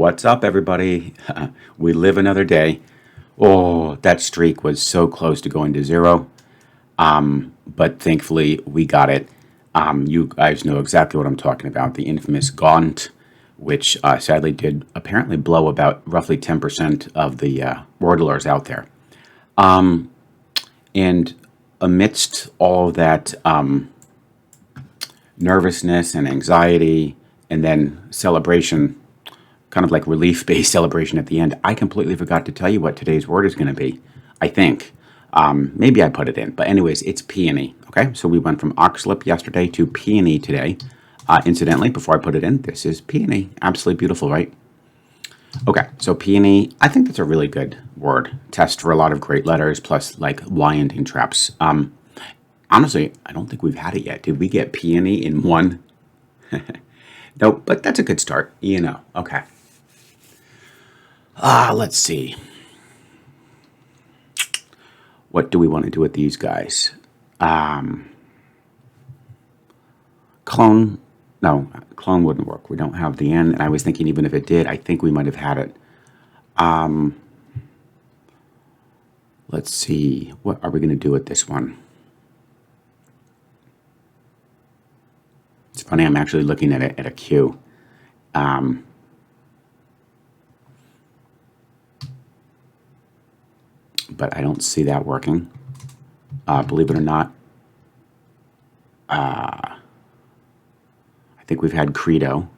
What's up, everybody? We live another day. Oh, that streak was so close to going to zero, but thankfully we got it. You guys know exactly what I'm talking about. The infamous Gaunt, which sadly did apparently blow about roughly 10% of the Wordlers out there. And amidst all of that nervousness and anxiety and then celebration, kind of like relief-based celebration at the end, I completely forgot to tell you what today's word is going to be, I think. Maybe I put it in. But anyways, it's peony. Okay, so we went from oxlip yesterday to peony today. Incidentally, before I put it in, this is peony. Absolutely beautiful, right? Okay, so peony, I think that's a really good word. Test for a lot of great letters, plus like Y-ending traps. Honestly, I don't think we've had it yet. Did we get peony in one? Nope, but that's a good start. Okay. Let's see. What do we want to do with these guys? Clone. No, clone wouldn't work. We don't have the N. And I was thinking even if it did, I think we might have had it. Let's see. What are we going to do with this one? It's funny, I'm actually looking at it at a Q. But I don't see that working. Believe it or not, I think we've had Credo.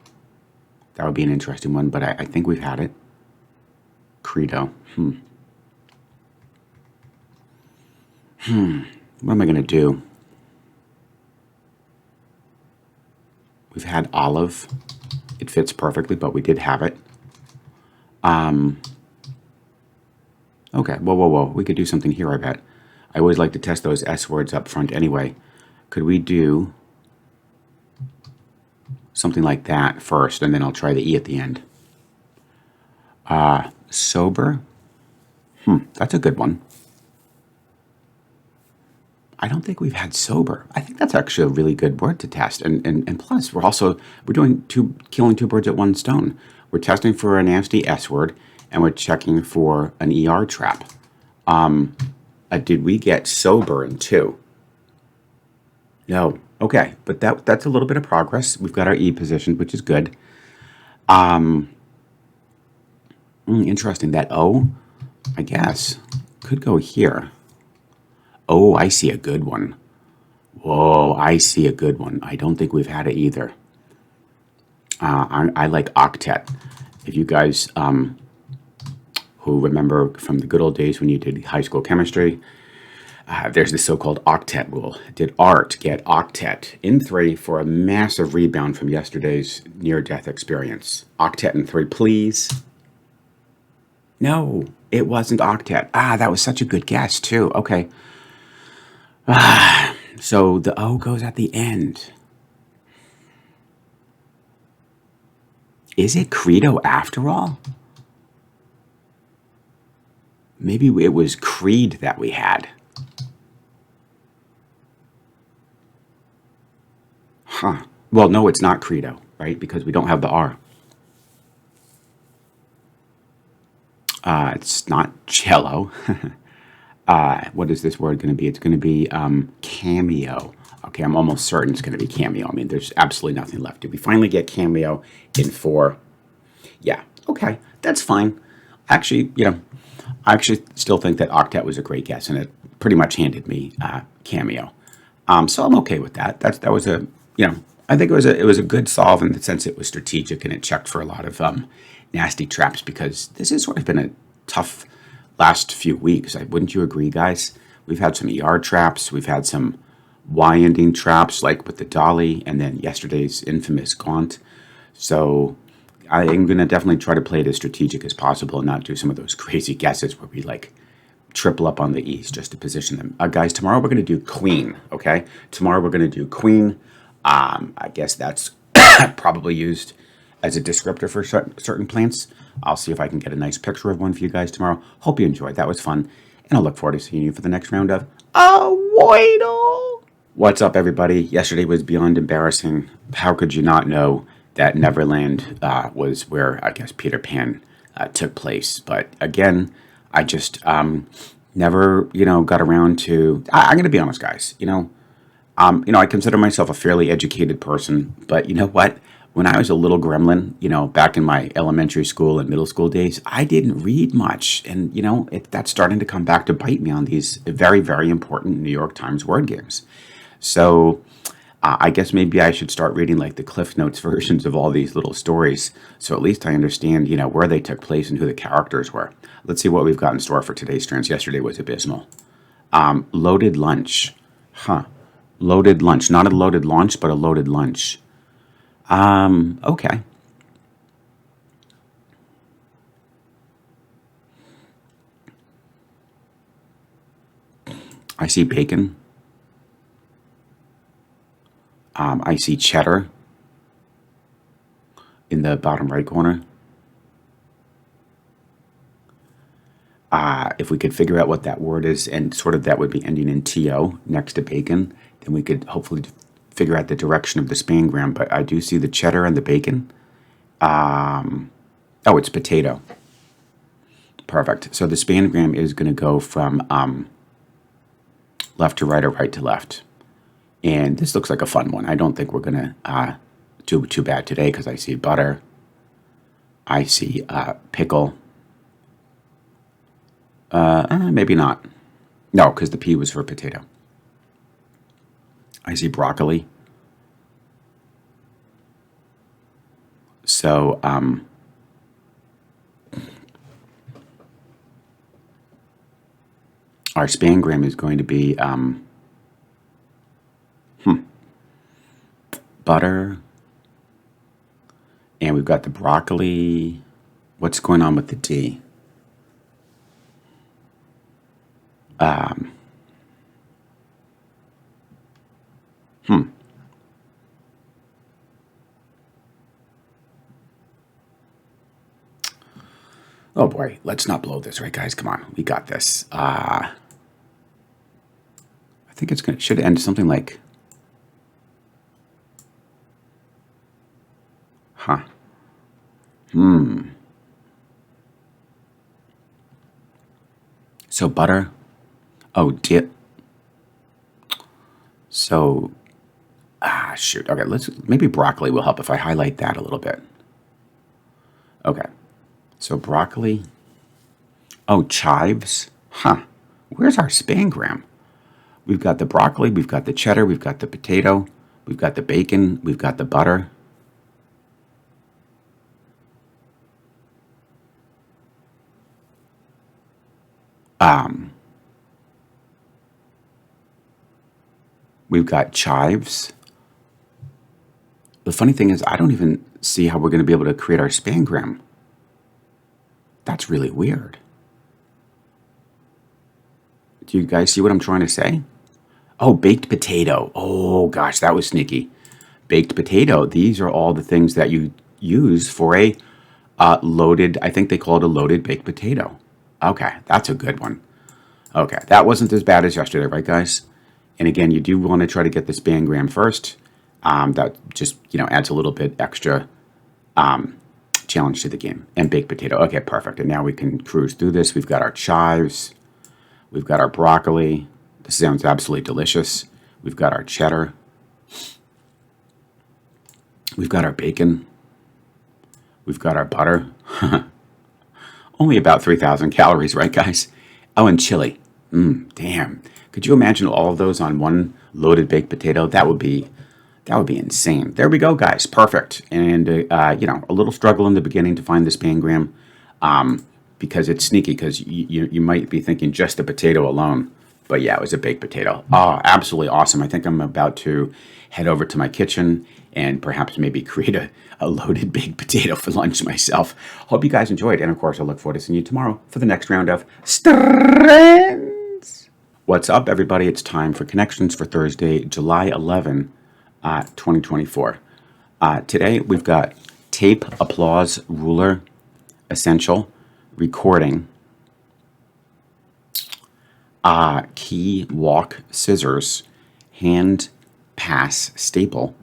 That would be an interesting one, but I think we've had it. Credo. What am I going to do? We've had olive. It fits perfectly, but we did have it. Okay, whoa. We could do something here, I bet. I always like to test those S words up front anyway. Could we do something like that first, and then I'll try the E at the end? Sober? That's a good one. I don't think we've had sober. I think that's actually a really good word to test. And plus, we're killing two birds at one stone. We're testing for a nasty S word, and we're checking for an ER trap. Did we get sober in two? No. Okay, but that's a little bit of progress. We've got our E positioned, which is good. Interesting. That O, I guess, could go here. Oh, I see a good one. Whoa, I see a good one. I don't think we've had it either. I like octet. If you guys who remember from the good old days when you did high school chemistry, there's the so-called octet rule. Did Art get octet in 3 for a massive rebound from yesterday's near-death experience? Octet in 3, please. No, it wasn't octet. That was such a good guess, too. Okay. So the O goes at the end. Is it Credo after all? Maybe it was Creed that we had. Well, no, it's not Credo, right? Because we don't have the R. It's not cello. What is this word going to be? It's going to be cameo. Okay, I'm almost certain it's going to be cameo. I mean, there's absolutely nothing left. Did we finally get cameo in 4? Yeah, okay, that's fine. Actually, I actually still think that octet was a great guess, and it pretty much handed me cameo. So I'm okay with that. That was a, I think it was a good solve in the sense it was strategic and it checked for a lot of nasty traps, because this has sort of been a tough last few weeks. Wouldn't you agree, guys? We've had some ER traps. We've had some Y-ending traps, like with the dolly, and then yesterday's infamous Gaunt. So I'm going to definitely try to play it as strategic as possible and not do some of those crazy guesses where we triple up on the E's just to position them. Guys, tomorrow we're going to do queen, okay? Tomorrow we're going to do queen. I guess that's probably used as a descriptor for certain plants. I'll see if I can get a nice picture of one for you guys tomorrow. Hope you enjoyed. That was fun. And I'll look forward to seeing you for the next round of Wordle. What's up, everybody? Yesterday was beyond embarrassing. How could you not know that Neverland was where I guess Peter Pan took place. But again, I just never, got around to. I'm going to be honest, guys. I consider myself a fairly educated person, but you know what? When I was a little gremlin, back in my elementary school and middle school days, I didn't read much. And, that's starting to come back to bite me on these very, very important New York Times word games. So I guess maybe I should start reading like the Cliff Notes versions of all these little stories. So at least I understand, where they took place and who the characters were. Let's see what we've got in store for today's Strands. Yesterday was abysmal. Loaded lunch. Huh. Loaded lunch. Not a loaded launch, but a loaded lunch. Okay. I see bacon. I see cheddar in the bottom right corner. If we could figure out what that word is, and sort of that would be ending in TO next to bacon, then we could hopefully figure out the direction of the spangram. But I do see the cheddar and the bacon. Oh, it's potato. Perfect. So the spangram is going to go from left to right or right to left. And this looks like a fun one. I don't think we're going to do too bad today because I see butter. I see pickle. Maybe not. No, because the P was for potato. I see broccoli. So, our spangram is going to be butter. And we've got the broccoli. What's going on with the D? Oh boy, let's not blow this, right, guys? Come on, we got this. I think should end something like, So butter. Oh, dip. So, shoot. Okay, maybe broccoli will help if I highlight that a little bit. Okay. So broccoli. Oh, chives. Huh. Where's our spangram? We've got the broccoli, we've got the cheddar, we've got the potato, we've got the bacon, we've got the butter. We've got chives. The funny thing is, I don't even see how we're going to be able to create our spangram. That's really weird. Do you guys see what I'm trying to say? Oh, baked potato. Oh, gosh, that was sneaky. Baked potato. These are all the things that you use for a loaded, I think they call it a loaded baked potato. Okay, that's a good one. Okay, that wasn't as bad as yesterday, right, guys? And again, you do want to try to get the spangram first. That just, adds a little bit extra challenge to the game. And baked potato. Okay, perfect. And now we can cruise through this. We've got our chives. We've got our broccoli. This sounds absolutely delicious. We've got our cheddar. We've got our bacon. We've got our butter. Only about 3,000 calories, right, guys? Oh, and chili. Damn. Could you imagine all of those on one loaded baked potato? That would be insane. There we go, guys. Perfect. And, a little struggle in the beginning to find this pangram because it's sneaky because you might be thinking just a potato alone. But yeah, it was a baked potato. Oh, absolutely awesome. I think I'm about to head over to my kitchen and perhaps maybe create a loaded baked potato for lunch myself. Hope you guys enjoyed. And of course, I look forward to seeing you tomorrow for the next round of Strands. What's up, everybody? It's time for Connections for Thursday, July 11, 2024. Today, we've got tape, applause, ruler, essential, recording, key, walk, scissors, hand, pass, staple,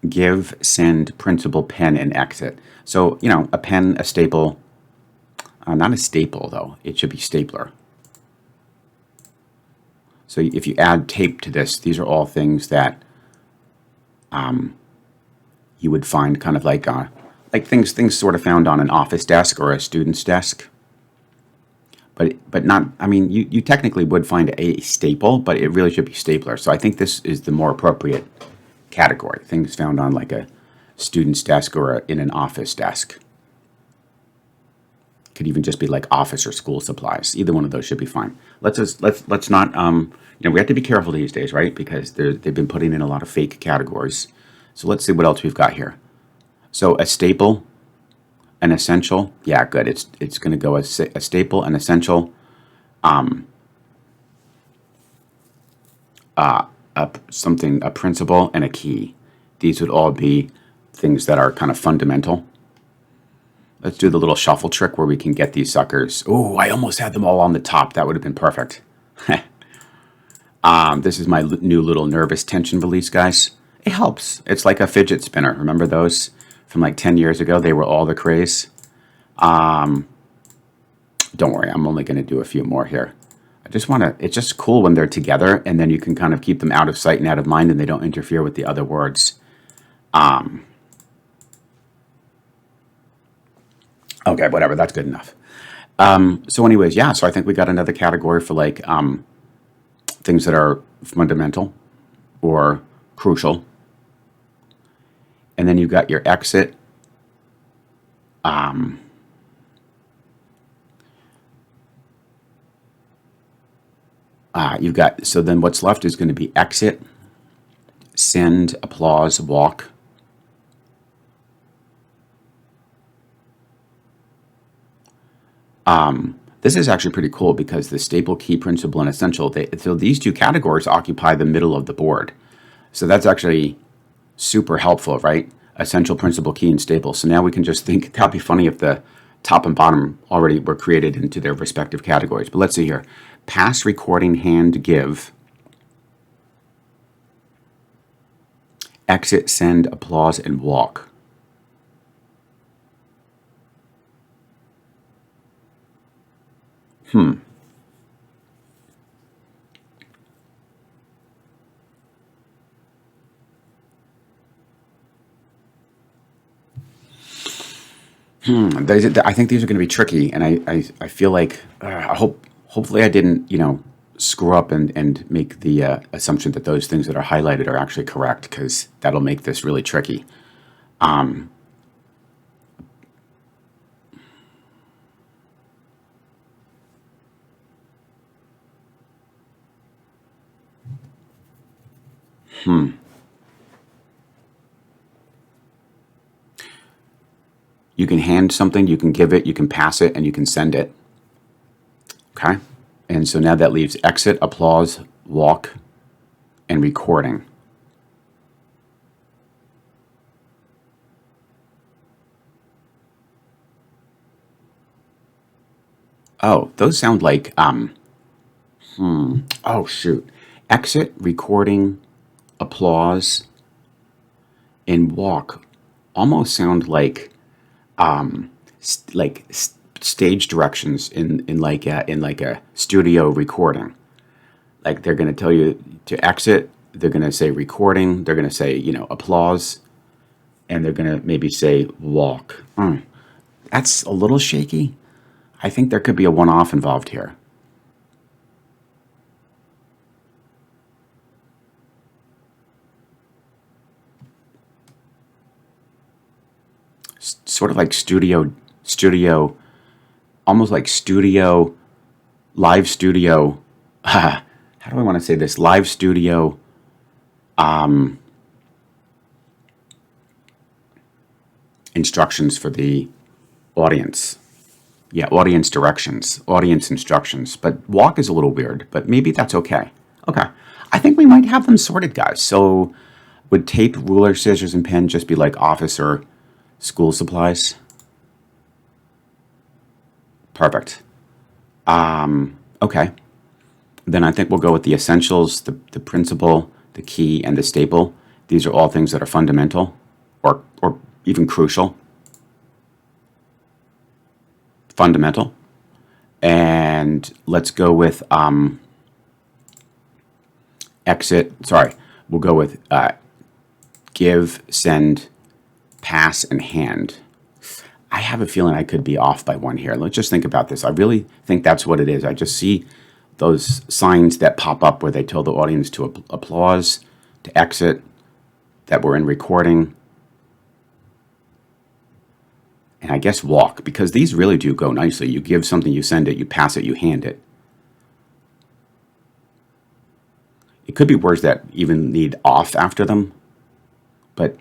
give, send, principal, pen, and exit. So, you know, a pen, a staple, not a staple though, it should be stapler. So if you add tape to this, these are all things that you would find kind of like things sort of found on an office desk or a student's desk. But not, I mean, you technically would find a staple, but it really should be stapler. So I think this is the more appropriate category. Things found on like a student's desk or in an office desk. Could even just be like office or school supplies. Either one of those should be fine. Let's not you know, we have to be careful these days, right? Because they've been putting in a lot of fake categories. So let's see what else we've got here. So a staple, an essential, yeah, good. It's going to go as a staple, an essential, a principle, and a key. These would all be things that are kind of fundamental. Let's do the little shuffle trick where we can get these suckers. Oh, I almost had them all on the top. That would have been perfect. This is my new little nervous tension release, guys. It helps. It's like a fidget spinner. Remember those from like 10 years ago? They were all the craze. Don't worry, I'm only going to do a few more here. I just want to, it's just cool when they're together, and then you can kind of keep them out of sight and out of mind, and they don't interfere with the other words. Okay, whatever, that's good enough. So anyways, yeah, so I think we got another category for like things that are fundamental or crucial. And then you've got your exit. You've got, so then what's left is going to be exit, send, applause, walk. This is actually pretty cool because the staple, key, principle, and essential, so these two categories occupy the middle of the board. So that's actually super helpful, right? Essential, principle, key, and staple. So now we can just think, that'd be funny if the top and bottom already were created into their respective categories. But let's see here. Pass, recording, hand, give. Exit, send, applause, and walk. I think these are going to be tricky, and I feel like hopefully I didn't, you know, screw up and make the assumption that those things that are highlighted are actually correct, because that'll make this really tricky. You can hand something, you can give it, you can pass it, and you can send it. Okay? And so now that leaves exit, applause, walk, and recording. Oh, those sound like, oh shoot. Exit, recording, applause, and walk almost sound like stage directions in like a studio recording. Like they're going to tell you to exit, they're going to say recording, they're going to say, you know, applause, and they're going to maybe say walk. That's a little shaky. I think there could be a one-off involved here. Sort of like studio, almost like studio, live studio. How do I want to say this? Live studio. Instructions for the audience. Yeah, audience directions, audience instructions. But walk is a little weird, but maybe that's okay. Okay. I think we might have them sorted, guys. So would tape, ruler, scissors, and pen just be like office or school supplies? Perfect. Okay. Then I think we'll go with the essentials, the principle, the key, and the staple. These are all things that are fundamental or even crucial. Fundamental. And let's go with exit. Sorry, we'll go with give, send, pass, and hand. I have a feeling I could be off by one here. Let's just think about this. I really think that's what it is. I just see those signs that pop up where they tell the audience to applause, to exit, that we're in recording, and I guess walk, because these really do go nicely. You give something, you send it, you pass it, you hand it. It could be words that even need off after them, but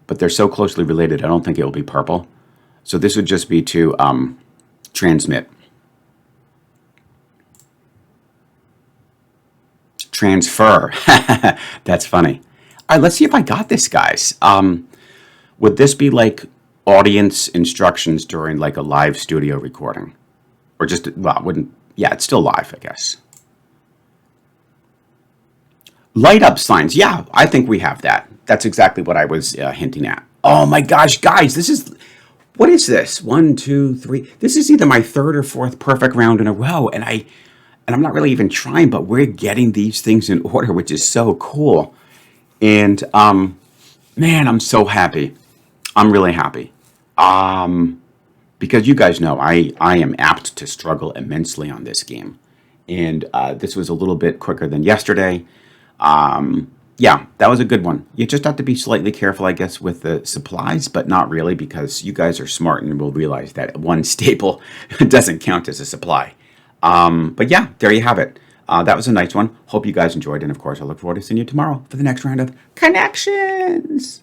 they're so closely related, I don't think it will be purple. So this would just be to transmit. Transfer. That's funny. All right, let's see if I got this, guys. Would this be like audience instructions during like a live studio recording? Or just, well, it wouldn't, yeah, it's still live, I guess. Light up signs. Yeah, I think we have that. That's exactly what I was hinting at. Oh my gosh, guys, this is, what is this? 1, 2, 3. This is either my third or fourth perfect round in a row. And I'm not really even trying, but we're getting these things in order, which is so cool. And man, I'm so happy. I'm really happy. Because you guys know I am apt to struggle immensely on this game. And this was a little bit quicker than yesterday. Yeah, that was a good one. You just have to be slightly careful, I guess, with the supplies, but not really, because you guys are smart and will realize that one staple doesn't count as a supply. But yeah, there you have it. That was a nice one. Hope you guys enjoyed. And of course, I look forward to seeing you tomorrow for the next round of Connections.